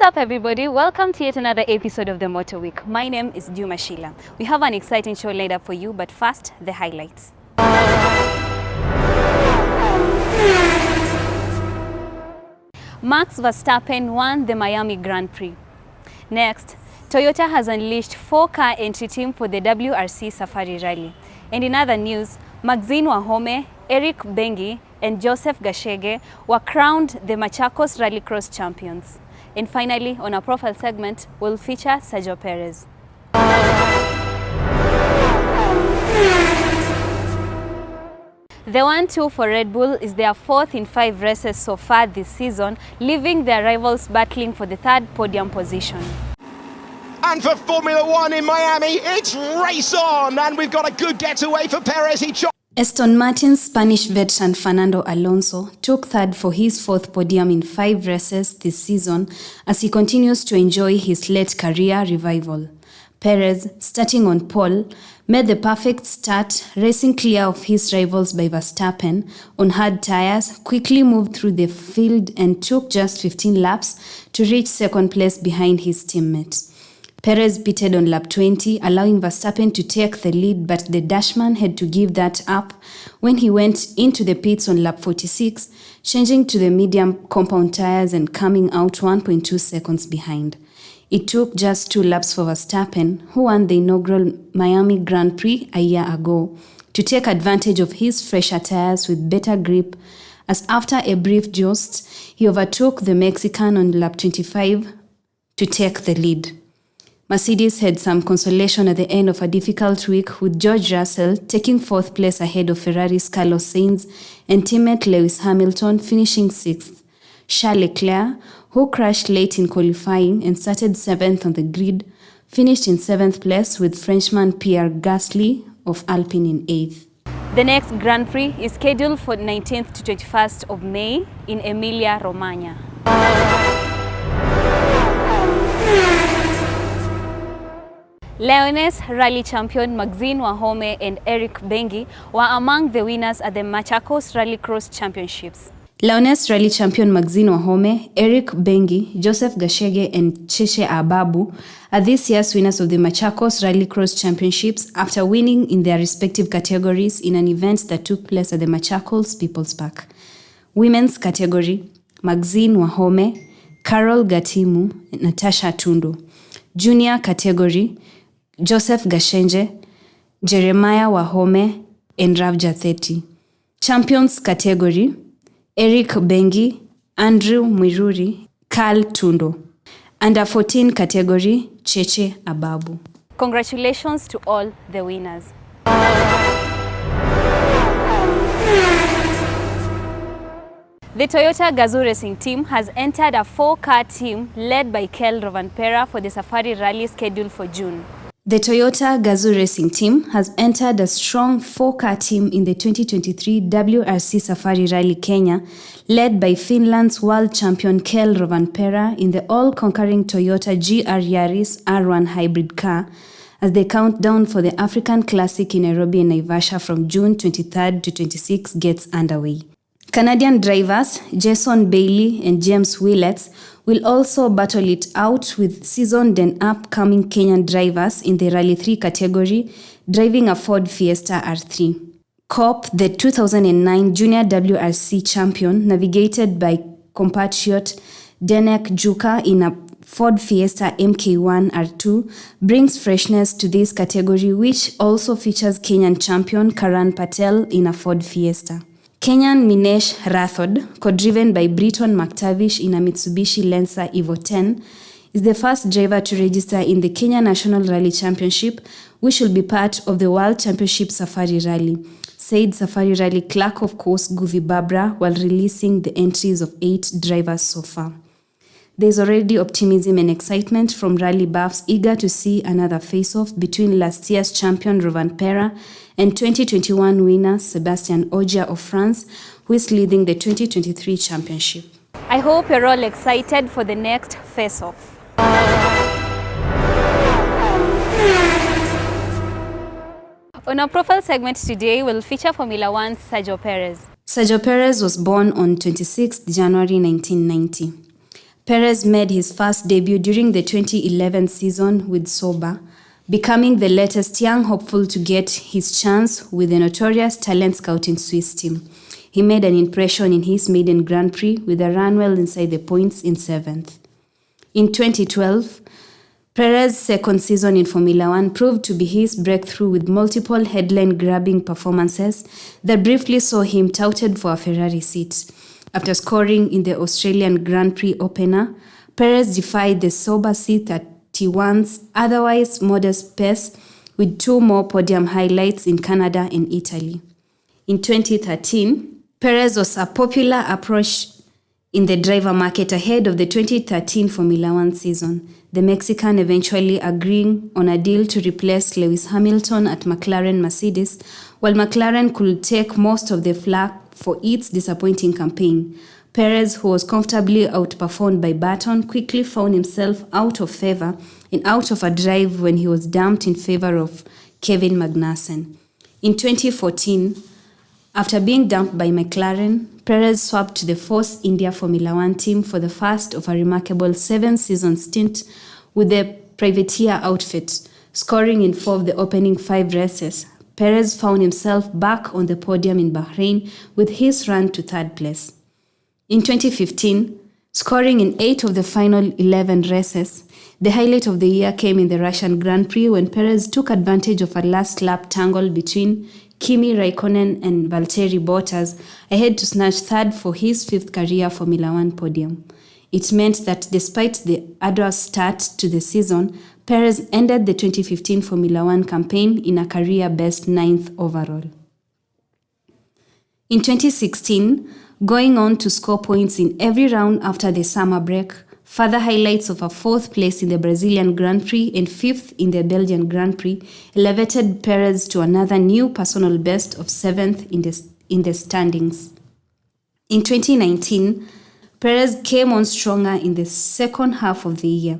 up, everybody? Welcome to yet another episode of the Motorweek. My name is Juma Sheila. We have an exciting show lined up for you, but first, the highlights. Max Verstappen won the Miami Grand Prix. Next, Toyota has unleashed 4-car entry team for the WRC Safari Rally. And in other news, Maxine Wahome, Eric Bengi, and Joseph Gashege were crowned the Machakos Rallycross champions. And finally, on our profile segment, we'll feature Sergio Perez. The 1-2 for Red Bull is their fourth in 5 races so far this season, leaving their rivals battling for the third podium position. And for Formula One in Miami, it's race on, and we've got a good getaway for Perez. Aston Martin's Spanish veteran Fernando Alonso took third for his fourth podium in 5 races this season as he continues to enjoy his late career revival. Perez, starting on pole, made the perfect start, racing clear of his rivals by Verstappen on hard tires, quickly moved through the field and took just 15 laps to reach second place behind his teammates. Perez pitted on lap 20, allowing Verstappen to take the lead, but the Dutchman had to give that up when he went into the pits on lap 46, changing to the medium compound tires and coming out 1.2 seconds behind. It took just 2 laps for Verstappen, who won the inaugural Miami Grand Prix a year ago, to take advantage of his fresher tires with better grip, as after a brief joust, he overtook the Mexican on lap 25 to take the lead. Mercedes had some consolation at the end of a difficult week, with George Russell taking 4th place ahead of Ferrari's Carlos Sainz and teammate Lewis Hamilton finishing 6th. Charles Leclerc, who crashed late in qualifying and started 7th on the grid, finished in 7th place with Frenchman Pierre Gasly of Alpine in 8th. The next Grand Prix is scheduled for 19th to 21st of May in Emilia-Romagna. Lioness Rally champion Maxine Wahome and Eric Bengi were among the winners at the Machakos Rallycross Championships. Lioness Rally champion Maxine Wahome, Eric Bengi, Joseph Gashege and Cheche Ababu are this year's winners of the Machakos Rallycross Championships after winning in their respective categories in an event that took place at the Machakos People's Park. Women's category, Maxine Wahome, Carol Gatimu, and Natasha Tundu. Junior category, Joseph Gashenje, Jeremiah Wahome, and Ravja Theti. Champions category, Eric Bengi, Andrew Mwiruri, Carl Tundo. Under 14 category, Cheche Ababu. Congratulations to all the winners. The Toyota Gazoo Racing Team has entered a 4-car team led by Kel Rovanpera for the Safari Rally scheduled for June. The Toyota Gazoo Racing Team has entered a strong 4-car team in the 2023 WRC Safari Rally Kenya, led by Finland's world champion Kel Rovanpera in the all-conquering Toyota GR Yaris R1 hybrid car, as they count down for the African Classic in Nairobi and Naivasha from June 23rd to 26 gets underway. Canadian drivers Jason Bailey and James Willets will also battle it out with seasoned and upcoming Kenyan drivers in the Rally 3 category, driving a Ford Fiesta R3. Cobb, the 2009 Junior WRC champion, navigated by compatriot Denek Juka in a Ford Fiesta MK1 R2, brings freshness to this category, which also features Kenyan champion Karan Patel in a Ford Fiesta. Kenyan Minesh Rathod, co-driven by Britton McTavish in a Mitsubishi Lancer Evo 10, is the first driver to register in the Kenya National Rally Championship, which will be part of the World Championship Safari Rally, said Safari Rally clerk of course Guvi Babra while releasing the entries of 8 drivers so far. There is already optimism and excitement from rally buffs eager to see another face-off between last year's champion Rovanpera and 2021 winner Sebastian Ogier of France, who is leading the 2023 championship. I hope you're all excited for the next face-off. On our profile segment today, we'll feature Formula One's Sergio Perez. Sergio Perez was born on 26 January 1990. Perez made his first debut during the 2011 season with Sauber, becoming the latest young hopeful to get his chance with the notorious talent scouting Swiss team. He made an impression in his maiden Grand Prix with a run well inside the points in 7th. In 2012, Perez's second season in Formula One proved to be his breakthrough with multiple headline-grabbing performances that briefly saw him touted for a Ferrari seat. After scoring in the Australian Grand Prix opener, Perez defied the Sauber C31's otherwise modest pace with 2 more podium highlights in Canada and Italy. In 2013, Perez was a popular approach in the driver market ahead of the 2013 Formula One season, the Mexican eventually agreeing on a deal to replace Lewis Hamilton at McLaren Mercedes, while McLaren could take most of the flak for its disappointing campaign. Perez, who was comfortably outperformed by Button, quickly found himself out of favor and out of a drive when he was dumped in favor of Kevin Magnussen. In 2014, after being dumped by McLaren, Perez swapped to the Force India Formula One team for the first of a remarkable 7-season stint with the privateer outfit, scoring in 4 of the opening 5 races. Perez found himself back on the podium in Bahrain with his run to 3rd place. In 2015, scoring in 8 of the final 11 races, the highlight of the year came in the Russian Grand Prix when Perez took advantage of a last-lap tangle between Kimi Raikkonen and Valtteri Bottas ahead to snatch 3rd for his 5th career Formula One podium. It meant that despite the arduous start to the season, Perez ended the 2015 Formula One campaign in a career-best 9th overall. In 2016, going on to score points in every round after the summer break, further highlights of a 4th place in the Brazilian Grand Prix and 5th in the Belgian Grand Prix elevated Perez to another new personal best of 7th in the standings. In 2019, Perez came on stronger in the second half of the year,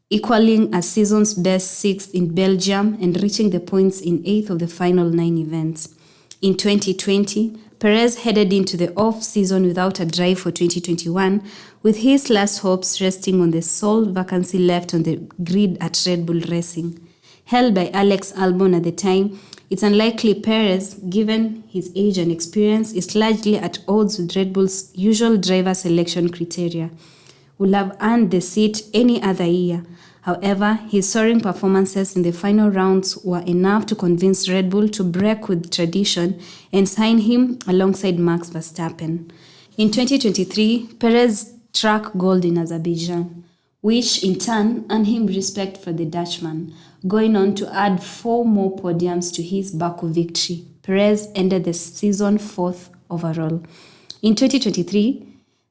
equaling a season's best 6th in Belgium and reaching the points in 8th of the final 9 events. In 2020, Perez headed into the off-season without a drive for 2021, with his last hopes resting on the sole vacancy left on the grid at Red Bull Racing. Held by Alex Albon at the time, it's unlikely Perez, given his age and experience, is largely at odds with Red Bull's usual driver selection criteria, would have earned the seat any other year. However, his soaring performances in the final rounds were enough to convince Red Bull to break with tradition and sign him alongside Max Verstappen. In 2023, Perez struck gold in Azerbaijan, which in turn earned him respect for the Dutchman, going on to add 4 more podiums to his Baku victory. Perez ended the season 4th overall. In 2023,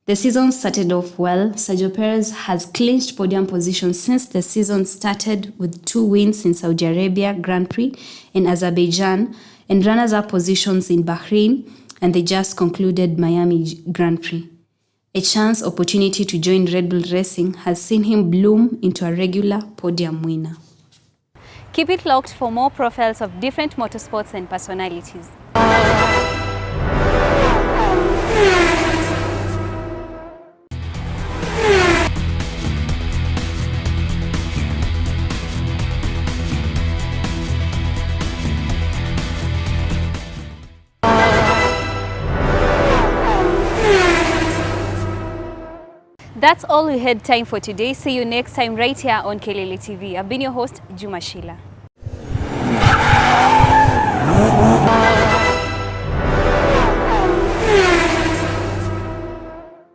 the season started off well. Sergio Perez has clinched podium positions since the season started with 2 wins in Saudi Arabia Grand Prix and Azerbaijan, and runners-up positions in Bahrain and the just concluded Miami Grand Prix. A chance opportunity to join Red Bull Racing has seen him bloom into a regular podium winner. Keep it locked for more profiles of different motorsports and personalities. That's all we had time for today. See you next time right here on Kelele TV. I've been your host, Juma Shila.